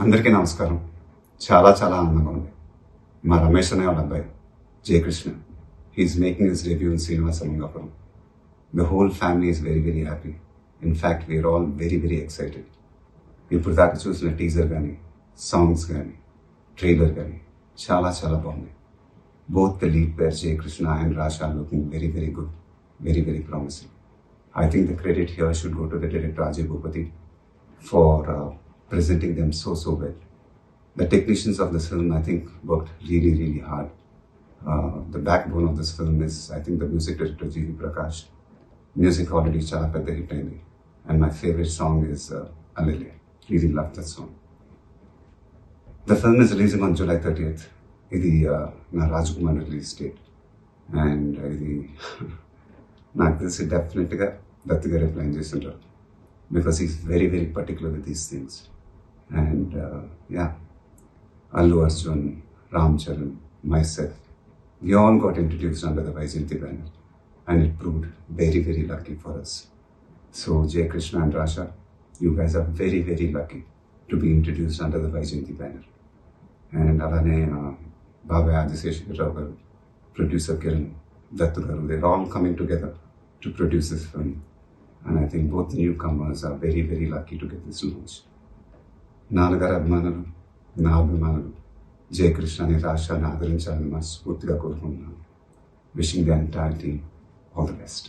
అందరికీ నమస్కారం. చాలా చాలా ఆనందంగా ఉంది. మా రమేష్ అనే వాళ్ళ అబ్బాయి Jayakrishna, he's making his debut in Srinivasa Mangapuram. The whole family is very very happy. In fact we are all very very excited. ఇప్పుడు దాకా చూసిన టీజర్ కానీ, సాంగ్స్ కానీ, ట్రైలర్ కానీ చాలా చాలా బాగుంది. Both the lead pair Jayakrishna and Rasha looking very very good, very very promising. I think the credit here should go to the director Ajay Bhupati for presenting them so well. The technicians of this film, I think, worked really hard. The backbone of this film is, I think, the music director G.V. Prakash. Music already chala pedda hit ayindi, and my favorite song is Alele. Really love that song. The film is releasing on July 30th. Idi na Rajkumar release date, and idi నాకు తెలిసి డెఫినెట్గా దత్తు గారే plan చేస్తుంటారు, because is very very particular with these things. And Allu Arjun, Ram Charan, myself, we all got introduced under the Vaijayanti banner, and it proved very very lucky for us. So Jay Krishna and Rasha, you guys are very very lucky to be introduced under the Vaijayanti banner. And alane Baba Adiseshwar Rao garu, producer Kiran, Dattu garu, they're all coming together to produce this film, and I think both the newcomers are very very lucky to get this launch. నాలుగారు అభిమానులు, నా అభిమానులు జయకృష్ణ అని రాష్ట్రాన్ని ఆదరించాలని మనస్ఫూర్తిగా కోరుకుంటున్నాను. Wishing the entire team all the best.